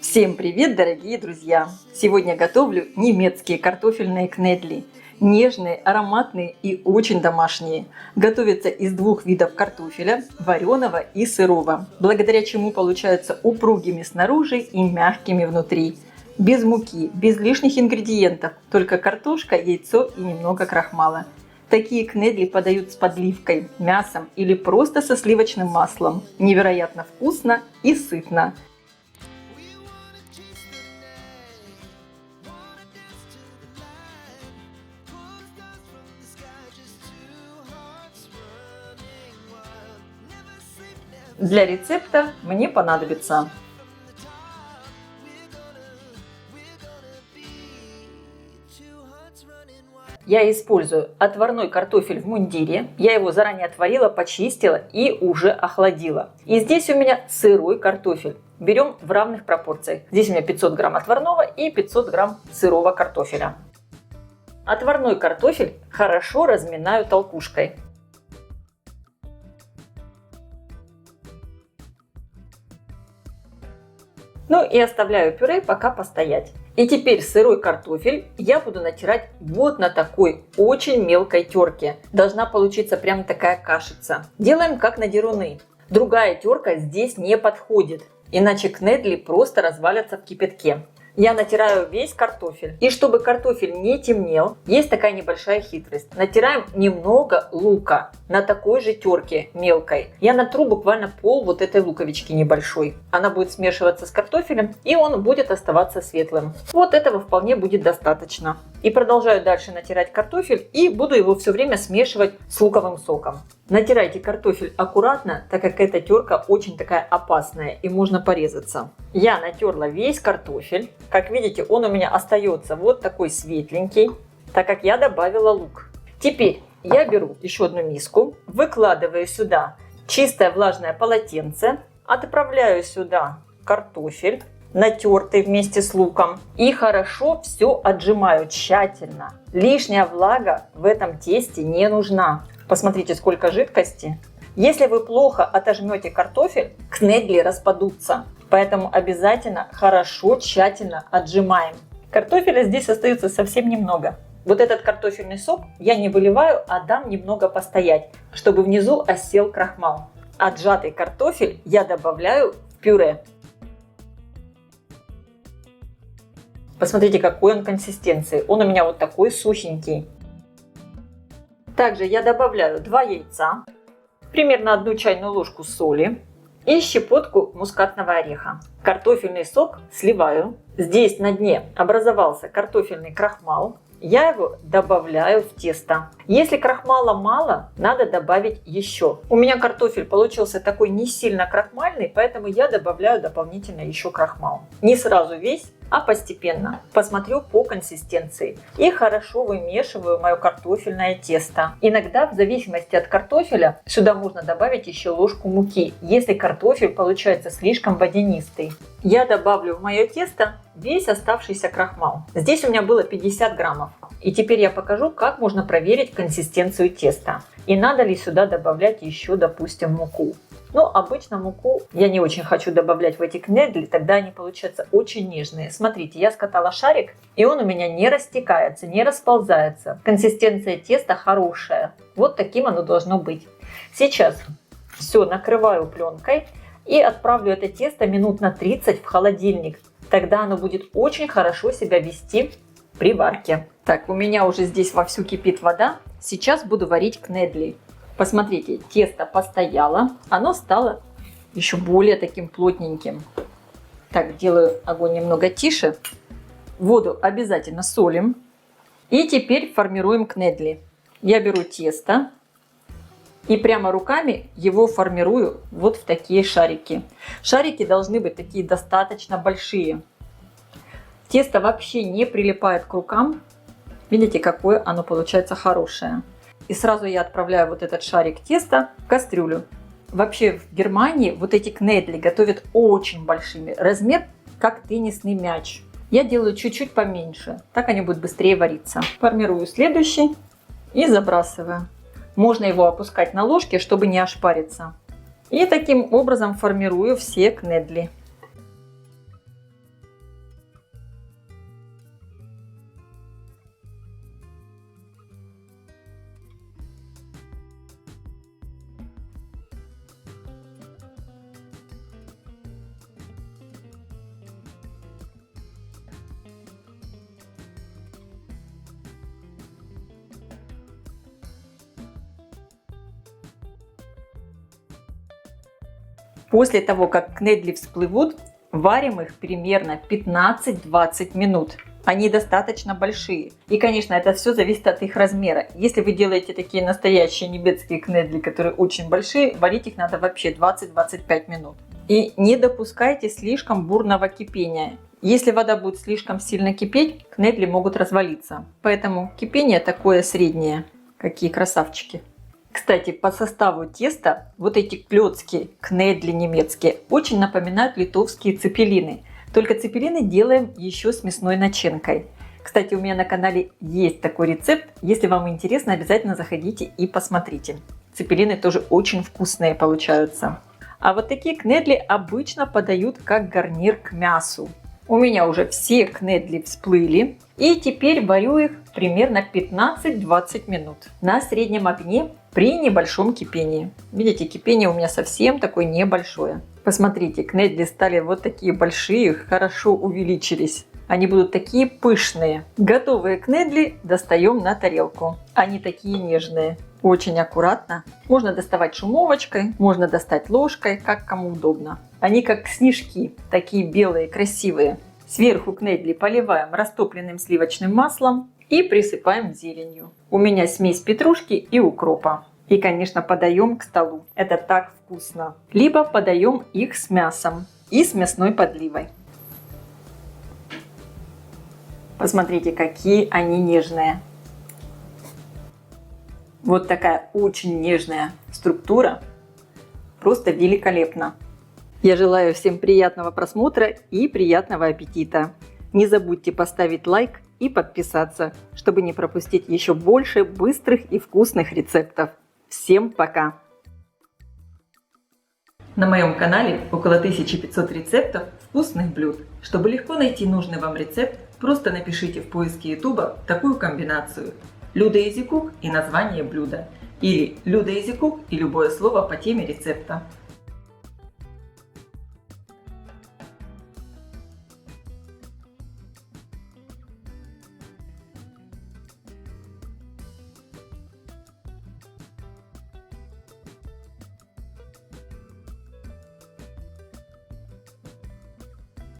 Всем привет, дорогие друзья! Сегодня готовлю немецкие картофельные кнедли. Нежные, ароматные и очень домашние. Готовятся из двух видов картофеля, вареного и сырого, благодаря чему получаются упругими снаружи и мягкими внутри. Без муки, без лишних ингредиентов, только картошка, яйцо и немного крахмала. Такие кнедли подают с подливкой, мясом или просто со сливочным маслом. Невероятно вкусно и сытно. Для рецепта мне понадобится я использую отварной картофель в мундире. Я его заранее отварила, почистила и уже охладила. И здесь у меня сырой картофель. Берем в равных пропорциях. Здесь у меня 500 грамм отварного и 500 грамм сырого картофеля. Отварной картофель хорошо разминаю толкушкой. Ну и оставляю пюре пока постоять. И теперь сырой картофель я буду натирать вот на такой очень мелкой терке. Должна получиться прям такая кашица. Делаем как на деруны. Другая терка здесь не подходит, иначе кнедли просто развалятся в кипятке. Я натираю весь картофель. И чтобы картофель не темнел, есть такая небольшая хитрость. Натираем немного лука на такой же терке мелкой. Я натру буквально пол вот этой луковички небольшой. Она будет смешиваться с картофелем, и он будет оставаться светлым. Вот этого вполне будет достаточно. И продолжаю дальше натирать картофель и буду его все время смешивать с луковым соком. Натирайте картофель аккуратно, так как эта терка очень такая опасная и можно порезаться. Я натерла весь картофель. Как видите, он у меня остается вот такой светленький, так как я добавила лук. Теперь я беру еще одну миску, выкладываю сюда чистое влажное полотенце, отправляю сюда картофель, натертый вместе с луком, и хорошо все отжимаю тщательно. Лишняя влага в этом тесте не нужна. Посмотрите, сколько жидкости. Если вы плохо отожмете картофель, кнедли распадутся. Поэтому обязательно хорошо, тщательно отжимаем. Картофеля здесь остается совсем немного. Вот этот картофельный сок я не выливаю, а дам немного постоять, чтобы внизу осел крахмал. Отжатый картофель я добавляю в пюре. Посмотрите, какой он консистенции. Он у меня вот такой сухенький. Также я добавляю 2 яйца, примерно 1 чайную ложку соли и щепотку мускатного ореха. Картофельный сок сливаю. Здесь на дне образовался картофельный крахмал. Я его добавляю в тесто. Если крахмала мало, надо добавить еще. У меня картофель получился такой не сильно крахмальный, поэтому я добавляю дополнительно еще крахмал. Не сразу весь, а постепенно. Посмотрю по консистенции. И хорошо вымешиваю мое картофельное тесто. Иногда, в зависимости от картофеля, сюда можно добавить еще ложку муки, если картофель получается слишком водянистый. Я добавлю в мое тесто весь оставшийся крахмал. Здесь у меня было 50 граммов. И теперь я покажу, как можно проверить консистенцию теста. И надо ли сюда добавлять еще, допустим, муку. Но обычно муку я не очень хочу добавлять в эти кнедли, тогда они получаются очень нежные. Смотрите, я скатала шарик, и он у меня не растекается, не расползается. Консистенция теста хорошая. Вот таким оно должно быть. Сейчас все накрываю пленкой и отправлю это тесто минут на 30 в холодильник. Тогда оно будет очень хорошо себя вести при варке. Так, у меня уже здесь вовсю кипит вода. Сейчас буду варить кнедли. Посмотрите, тесто постояло, оно стало еще более таким плотненьким. Так, делаю огонь немного тише. Воду обязательно солим. И теперь формируем кнедли. Я беру тесто и прямо руками его формирую вот в такие шарики. Шарики должны быть такие достаточно большие. Тесто вообще не прилипает к рукам. Видите, какое оно получается хорошее. И сразу я отправляю вот этот шарик теста в кастрюлю. Вообще в Германии вот эти кнедли готовят очень большими. Размер как теннисный мяч. Я делаю чуть-чуть поменьше. Так они будут быстрее вариться. Формирую следующий и забрасываю. Можно его опускать на ложке, чтобы не ошпариться. И таким образом формирую все кнедли. После того, как кнедли всплывут, варим их примерно 15-20 минут. Они достаточно большие. И, конечно, это все зависит от их размера. Если вы делаете такие настоящие небецкие кнедли, которые очень большие, варить их надо вообще 20-25 минут. И не допускайте слишком бурного кипения. Если вода будет слишком сильно кипеть, кнедли могут развалиться. Поэтому кипение такое среднее. Какие красавчики. Кстати, по составу теста вот эти клёцки, кнедли немецкие, очень напоминают литовские цепелины. Только цепелины делаем еще с мясной начинкой. Кстати, у меня на канале есть такой рецепт. Если вам интересно, обязательно заходите и посмотрите. Цепелины тоже очень вкусные получаются. А вот такие кнедли обычно подают как гарнир к мясу. У меня уже все кнедли всплыли. И теперь варю их примерно 15-20 минут на среднем огне при небольшом кипении. Видите, кипение у меня совсем такое небольшое. Посмотрите, кнедли стали вот такие большие, хорошо увеличились. Они будут такие пышные. Готовые кнедли достаем на тарелку. Они такие нежные. Очень аккуратно. Можно доставать шумовочкой, можно достать ложкой, как кому удобно. Они как снежки, такие белые, красивые. Сверху кнедли поливаем растопленным сливочным маслом и присыпаем зеленью. У меня смесь петрушки и укропа. И, конечно, подаем к столу. Это так вкусно. Либо подаем их с мясом и с мясной подливой. Посмотрите, какие они нежные. Вот такая очень нежная структура. Просто великолепно. Я желаю всем приятного просмотра и приятного аппетита. Не забудьте поставить лайк и подписаться, чтобы не пропустить еще больше быстрых и вкусных рецептов. Всем пока! На моем канале около 1500 рецептов вкусных блюд. Чтобы легко найти нужный вам рецепт, просто напишите в поиске YouTube такую комбинацию: Люда Изи Кук и название блюда. Или Люда Изи Кук и любое слово по теме рецепта.